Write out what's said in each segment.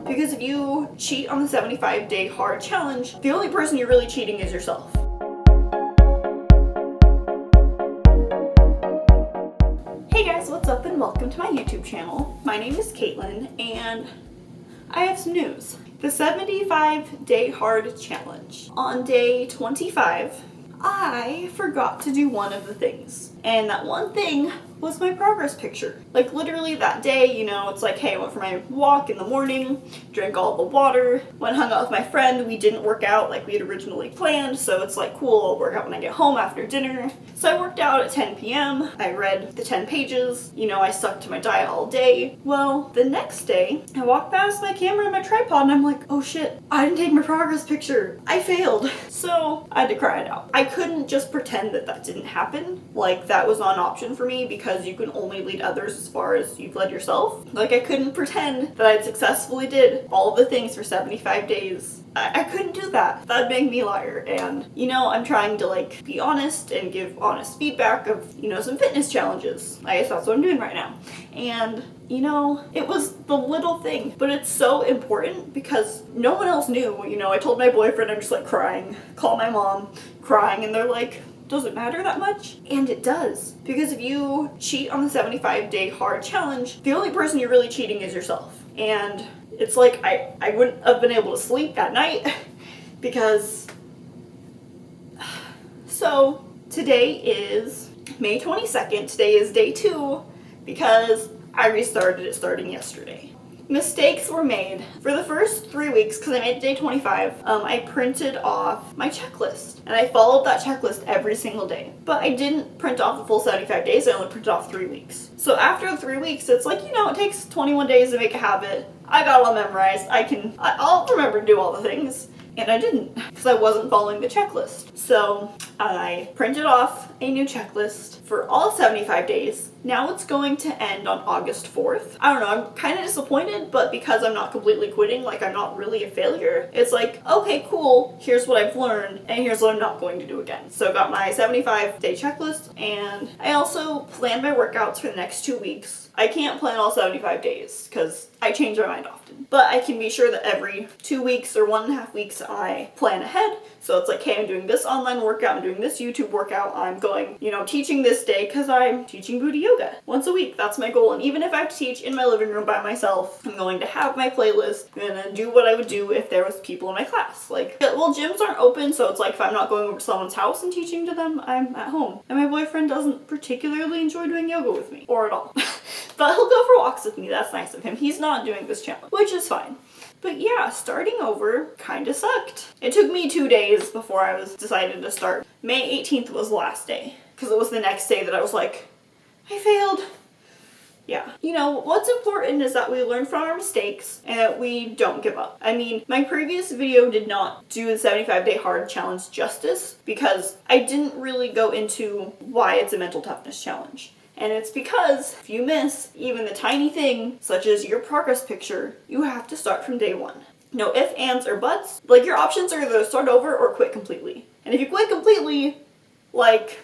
Because if you cheat on the 75-day hard challenge, the only person you're really cheating is yourself. Hey guys, what's up and welcome to my YouTube channel. My name is Caitlin and I have some news. The 75-day hard challenge. On day 25, I forgot to do one of the things. And that one thing was my progress picture. Like literally that day, you know, it's like, hey, I went for my walk in the morning, drank all the water, went hung out with my friend. We didn't work out like we had originally planned, so it's like, cool, I'll work out when I get home after dinner. So I worked out at 10 p.m. I read the 10 pages. You know, I stuck to my diet all day. Well, the next day, I walked past my camera and my tripod and I'm like, oh shit, I didn't take my progress picture. I failed. So I had to cry it out. I couldn't just pretend that that didn't happen. Like that was not an option for me because you can only lead others as far as you've led yourself. Like I couldn't pretend that I successfully did all the things for 75 days. I couldn't do that. That'd make me a liar. And you know, I'm trying to like be honest and give honest feedback of, you know, some fitness challenges. I guess that's what I'm doing right now. And you know, it was the little thing, but it's so important because no one else knew. You know, I told my boyfriend, I'm just like crying, call my mom, crying, and they're like, does it matter that much? And it does. Because if you cheat on the 75-day hard challenge, the only person you're really cheating is yourself. And it's like, I wouldn't have been able to sleep at night because... So, today is May 22nd. Today is day 2 because I restarted it starting yesterday. Mistakes were made. For the first 3 weeks, because I made it day 25, I printed off my checklist. And I followed that checklist every single day. But I didn't print off the full 75 days, I only printed off 3 weeks. So after the 3 weeks, it's like, you know, it takes 21 days to make a habit. I got it all memorized. I'll remember to do all the things. And I didn't, because I wasn't following the checklist. So I printed off a new checklist for all 75 days. Now it's going to end on August 4th. I don't know, I'm kind of disappointed, but because I'm not completely quitting, like I'm not really a failure, it's like, okay, cool, here's what I've learned, and here's what I'm not going to do again. So I got my 75-day checklist, and I also planned my workouts for the next 2 weeks. I can't plan all 75 days, because I change my mind often. But I can be sure that every 2 weeks or 1.5 weeks I plan ahead. So it's like, hey, I'm doing this online workout, I'm doing this YouTube workout, I'm going, you know, teaching this day because I'm teaching booty yoga once a week. That's my goal. And even if I have to teach in my living room by myself, I'm going to have my playlist. I'm gonna do what I would do if there was people in my class. Like, well, gyms aren't open, so it's like if I'm not going over to someone's house and teaching to them, I'm at home. And my boyfriend doesn't particularly enjoy doing yoga with me, or at all. But he'll go for walks with me. That's nice of him. He's not doing this challenge, which is fine. But yeah, starting over kinda sucked. It took me 2 days before I was decided to start. May 18th was the last day, because it was the next day that I was like, I failed. Yeah. You know, what's important is that we learn from our mistakes and that we don't give up. I mean, my previous video did not do the 75-day hard challenge justice because I didn't really go into why it's a mental toughness challenge. And it's because if you miss even the tiny thing, such as your progress picture, you have to start from day 1. No ifs, ands, or buts. Like, your options are either start over or quit completely. And if you quit completely, like,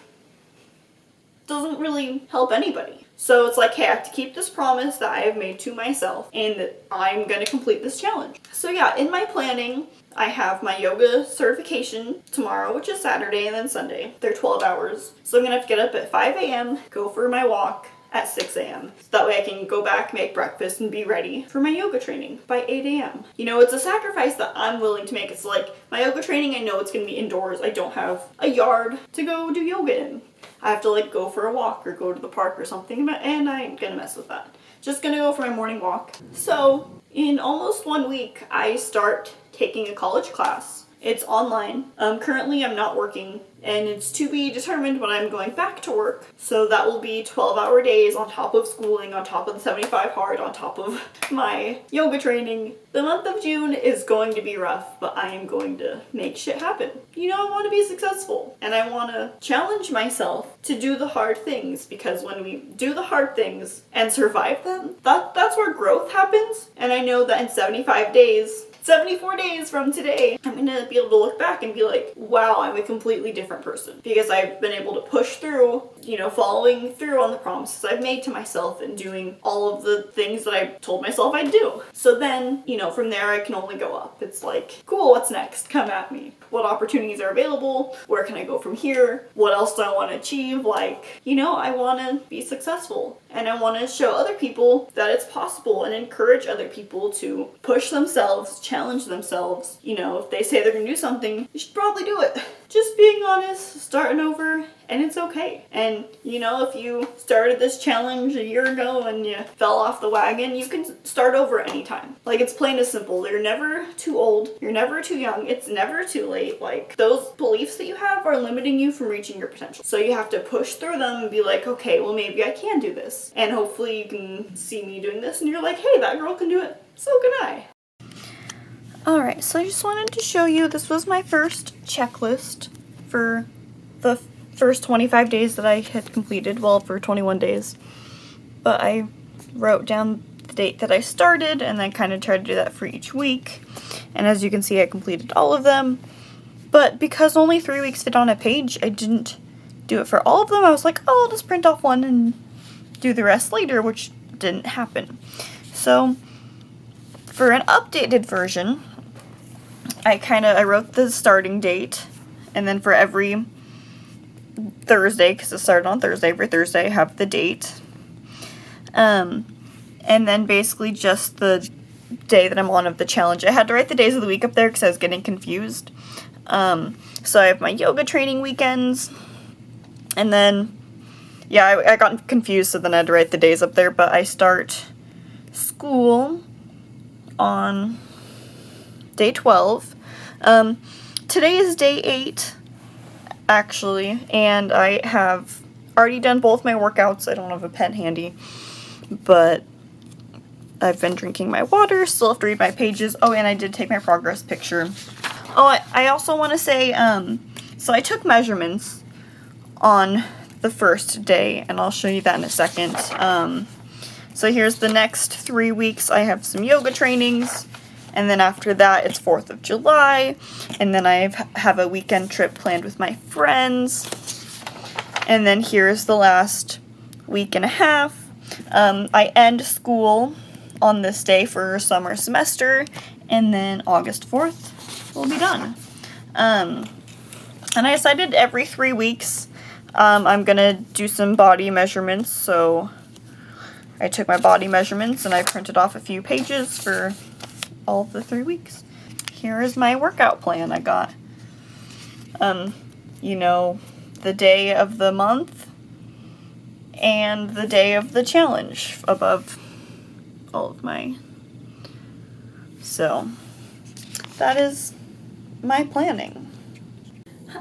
doesn't really help anybody. So it's like, hey, I have to keep this promise that I have made to myself and that I'm gonna complete this challenge. So yeah, in my planning, I have my yoga certification tomorrow, which is Saturday, and then Sunday. They're 12 hours. So I'm gonna have to get up at 5 a.m., go for my walk at 6 a.m. So that way I can go back, make breakfast, and be ready for my yoga training by 8 a.m. You know, it's a sacrifice that I'm willing to make. It's like, my yoga training, I know it's gonna be indoors. I don't have a yard to go do yoga in. I have to like go for a walk or go to the park or something, and I ain't gonna mess with that. Just gonna go for my morning walk. So in almost 1 week, I start taking a college class. It's online. Currently I'm not working, and it's to be determined when I'm going back to work. So that will be 12-hour days on top of schooling, on top of the 75 hard, on top of my yoga training. The month of June is going to be rough, but I am going to make shit happen. You know, I want to be successful, and I want to challenge myself to do the hard things, because when we do the hard things and survive them, that's where growth happens. And I know that in 75 days, 74 days from today, I'm gonna be able to look back and be like, wow, I'm a completely different different person because I've been able to push through, you know, following through on the promises I've made to myself and doing all of the things that I told myself I'd do. So then, you know, from there I can only go up. It's like, cool, what's next? Come at me. What opportunities are available? Where can I go from here? What else do I want to achieve? Like, you know, I want to be successful and I want to show other people that it's possible and encourage other people to push themselves, challenge themselves. You know, if they say they're going to do something, you should probably do it. Just being honest, starting over, and it's okay. And, you know, if you started this challenge a year ago and you fell off the wagon, you can start over anytime. Like, it's plain and simple. You're never too old. You're never too young. It's never too late. Like, those beliefs that you have are limiting you from reaching your potential. So you have to push through them and be like, okay, well, maybe I can do this. And hopefully you can see me doing this and you're like, hey, that girl can do it. So can I. Alright, so I just wanted to show you, this was my first checklist for the first 25 days that I had completed, well, for 21 days. But I wrote down the date that I started and then kind of tried to do that for each week. And as you can see, I completed all of them. But because only 3 weeks fit on a page, I didn't do it for all of them. I was like, oh, I'll just print off one and do the rest later, which didn't happen. So for an updated version, I wrote the starting date, and then for every Thursday, because it started on Thursday, every Thursday I have the date. And then basically just the day that I'm on of the challenge. I had to write the days of the week up there because I was getting confused. So I have my yoga training weekends, and then, yeah, I got confused, so then I had to write the days up there, but I start school on day 12. Today is day 8, actually, and I have already done both my workouts. I don't have a pen handy, but I've been drinking my water, still have to read my pages. Oh, and I did take my progress picture. Oh, I also want to say, so I took measurements on the first day, and I'll show you that in a second. So here's the next 3 weeks. I have some yoga trainings, and then after that, it's 4th of July, and then I have a weekend trip planned with my friends, and then here's the last week and a half. I end school on this day for summer semester, and then August 4th, we'll be done. And I decided every 3 weeks, I'm gonna do some body measurements, so I took my body measurements and I printed off a few pages for all of the 3 weeks. Here is my workout plan. I got, you know, the day of the month and the day of the challenge above all of my, so that is my planning.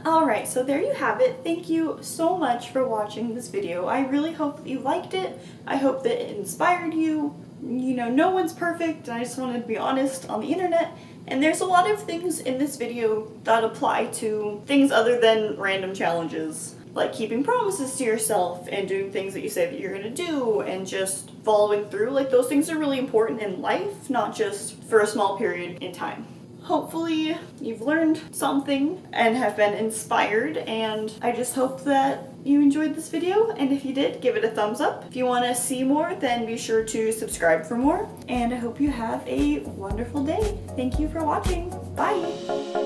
Alright, so there you have it. Thank you so much for watching this video. I really hope that you liked it. I hope that it inspired you. You know, no one's perfect, and I just wanted to be honest on the internet. And there's a lot of things in this video that apply to things other than random challenges, like keeping promises to yourself and doing things that you say that you're gonna do and just following through. Like, those things are really important in life, not just for a small period in time. Hopefully you've learned something and have been inspired, and I just hope that you enjoyed this video, and if you did, give it a thumbs up. If you want to see more, then be sure to subscribe for more, and I hope you have a wonderful day. Thank you for watching. Bye!